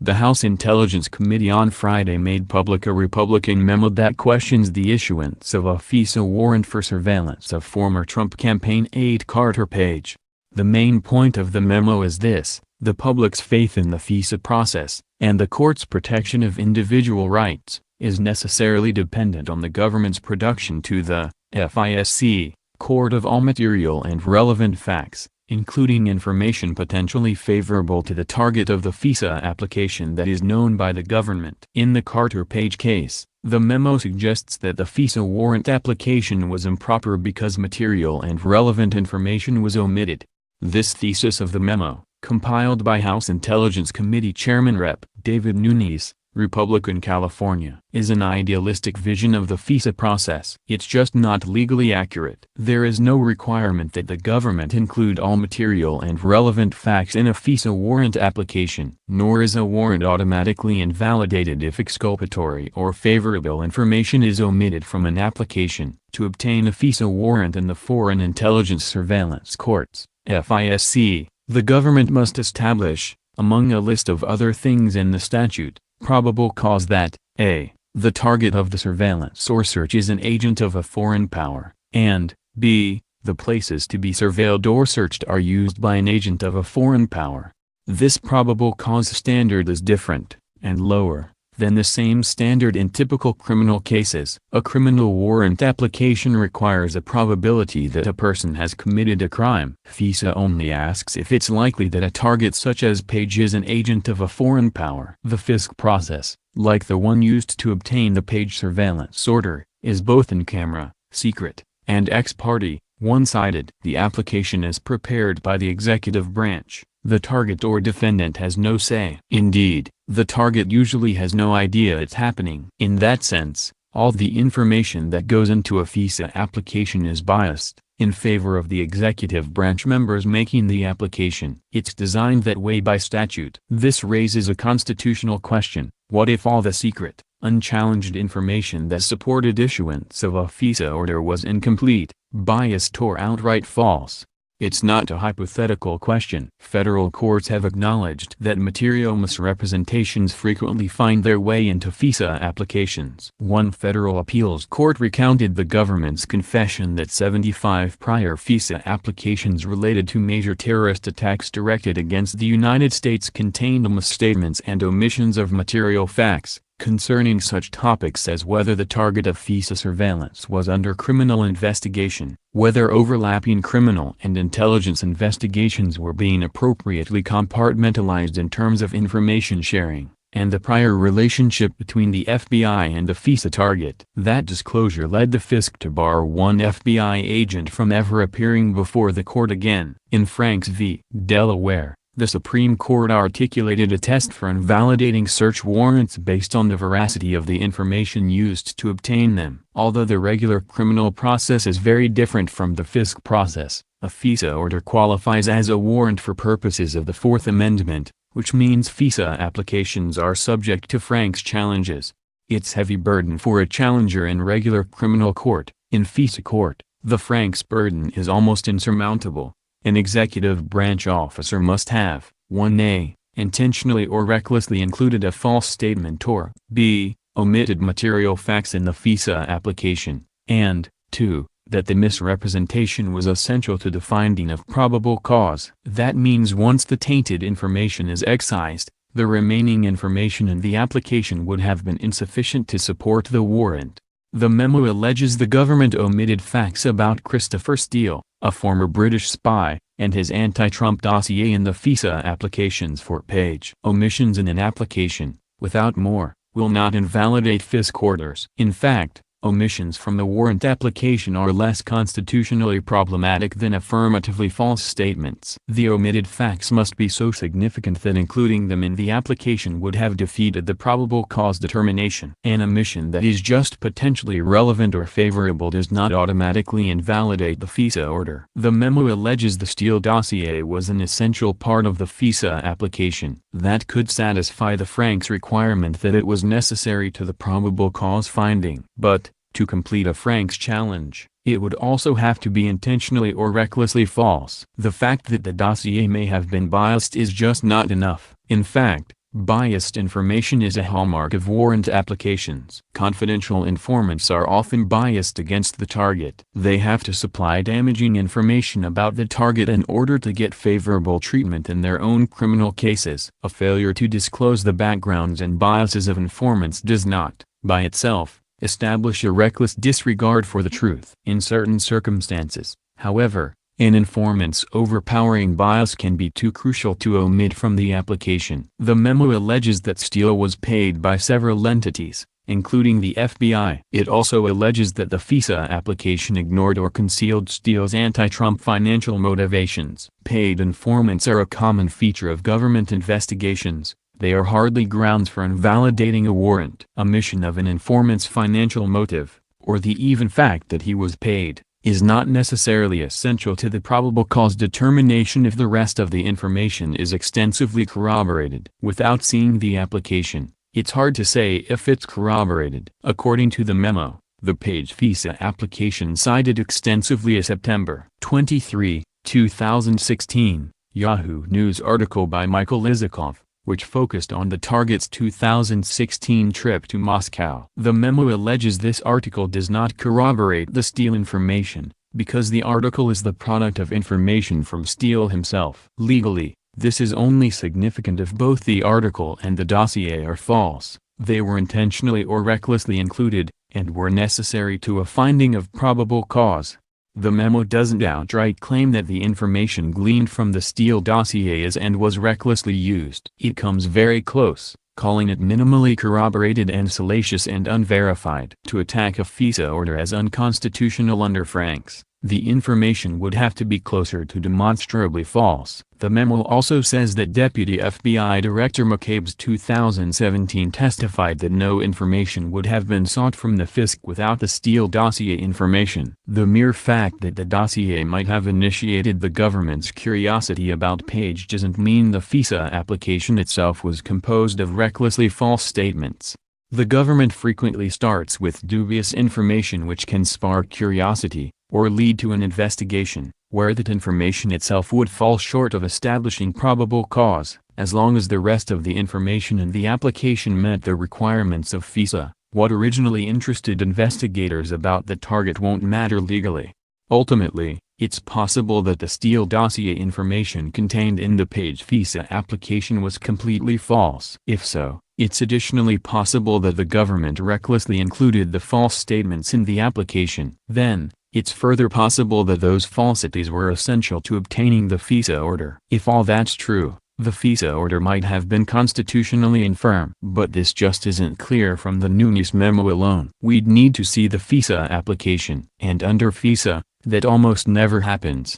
The House Intelligence Committee on Friday made public a Republican memo that questions the issuance of a FISA warrant for surveillance of former Trump campaign aide Carter Page. The main point of the memo is this: the public's faith in the FISA process, and the court's protection of individual rights, is necessarily dependent on the government's production to the FISC court of all material and relevant facts, including information potentially favorable to the target of the FISA application that is known by the government. In the Carter Page case, the memo suggests that the FISA warrant application was improper because material and relevant information was omitted. This thesis of the memo, compiled by House Intelligence Committee Chairman Rep. David Nunes, Republican California, is an idealistic vision of the FISA process. It's just not legally accurate. There is no requirement that the government include all material and relevant facts in a FISA warrant application, nor is a warrant automatically invalidated if exculpatory or favorable information is omitted from an application. To obtain a FISA warrant in the Foreign Intelligence Surveillance Courts, FISC, the government must establish, among a list of other things in the statute, probable cause that, a, the target of the surveillance or search is an agent of a foreign power, and, b, the places to be surveilled or searched are used by an agent of a foreign power. This probable cause standard is different, and lower, than the same standard in typical criminal cases. A criminal warrant application requires a probability that a person has committed a crime. FISA only asks if it's likely that a target such as Page is an agent of a foreign power. The FISC process, like the one used to obtain the Page surveillance order, is both in camera, secret, and ex parte, one-sided. The application is prepared by the executive branch. The target or defendant has no say. Indeed, the target usually has no idea it's happening. In that sense, all the information that goes into a FISA application is biased, in favor of the executive branch members making the application. It's designed that way by statute. This raises a constitutional question: what if all the secret, unchallenged information that supported issuance of a FISA order was incomplete, biased or outright false? It's not a hypothetical question. Federal courts have acknowledged that material misrepresentations frequently find their way into FISA applications. One federal appeals court recounted the government's confession that 75 prior FISA applications related to major terrorist attacks directed against the United States contained misstatements and omissions of material facts concerning such topics as whether the target of FISA surveillance was under criminal investigation, whether overlapping criminal and intelligence investigations were being appropriately compartmentalized in terms of information sharing, and the prior relationship between the FBI and the FISA target. That disclosure led the FISC to bar one FBI agent from ever appearing before the court again. In Franks v. Delaware, the Supreme Court articulated a test for invalidating search warrants based on the veracity of the information used to obtain them. Although the regular criminal process is very different from the FISC process, a FISA order qualifies as a warrant for purposes of the Fourth Amendment, which means FISA applications are subject to Franks challenges. It's heavy burden for a challenger in regular criminal court. In FISA court, the Franks burden is almost insurmountable. An executive branch officer must have, 1a, intentionally or recklessly included a false statement or, b, omitted material facts in the FISA application, and, 2, that the misrepresentation was essential to the finding of probable cause. That means once the tainted information is excised, the remaining information in the application would have been insufficient to support the warrant. The memo alleges the government omitted facts about Christopher Steele, a former British spy, and his anti-Trump dossier in the FISA applications for Page. Omissions in an application, without more, will not invalidate FISC orders. In fact, omissions from the warrant application are less constitutionally problematic than affirmatively false statements. The omitted facts must be so significant that including them in the application would have defeated the probable cause determination. An omission that is just potentially relevant or favorable does not automatically invalidate the FISA order. The memo alleges the Steele dossier was an essential part of the FISA application. That could satisfy the Franks requirement that it was necessary to the probable cause finding. But, to complete a Franks challenge, it would also have to be intentionally or recklessly false. The fact that the dossier may have been biased is just not enough. In fact, Biased information is a hallmark of warrant applications. Confidential informants are often biased against the target. They have to supply damaging information about the target in order to get favorable treatment in their own criminal cases. A failure to disclose the backgrounds and biases of informants does not, by itself, establish a reckless disregard for the truth. In certain circumstances, however, an informant's overpowering bias can be too crucial to omit from the application. The memo alleges that Steele was paid by several entities, including the FBI. It also alleges that the FISA application ignored or concealed Steele's anti-Trump financial motivations. Paid informants are a common feature of government investigations. They are hardly grounds for invalidating a warrant. Omission of an informant's financial motive, or the even fact that he was paid, is not necessarily essential to the probable cause determination if the rest of the information is extensively corroborated. Without seeing the application, it's hard to say if it's corroborated. According to the memo, the Page FISA application cited extensively a September 23, 2016, Yahoo News article by Michael Isikoff, which focused on the target's 2016 trip to Moscow. The memo alleges this article does not corroborate the Steele information, because the article is the product of information from Steele himself. Legally, this is only significant if both the article and the dossier are false, they were intentionally or recklessly included, and were necessary to a finding of probable cause. The memo doesn't outright claim that the information gleaned from the Steele dossier is and was recklessly used. It comes very close, calling it minimally corroborated and salacious and unverified. To attack a FISA order as unconstitutional under Franks, the information would have to be closer to demonstrably false. The memo also says that Deputy FBI Director McCabe's 2017 testified that no information would have been sought from the FISC without the Steele dossier information. The mere fact that the dossier might have initiated the government's curiosity about Page doesn't mean the FISA application itself was composed of recklessly false statements. The government frequently starts with dubious information which can spark curiosity, or lead to an investigation, where that information itself would fall short of establishing probable cause. As long as the rest of the information in the application met the requirements of FISA, what originally interested investigators about the target won't matter legally. Ultimately, it's possible that the Steele dossier information contained in the Page FISA application was completely false. If so, it's additionally possible that the government recklessly included the false statements in the application. Then, it's further possible that those falsities were essential to obtaining the FISA order. If all that's true, the FISA order might have been constitutionally infirm. But this just isn't clear from the Nunes memo alone. We'd need to see the FISA application. And under FISA, that almost never happens.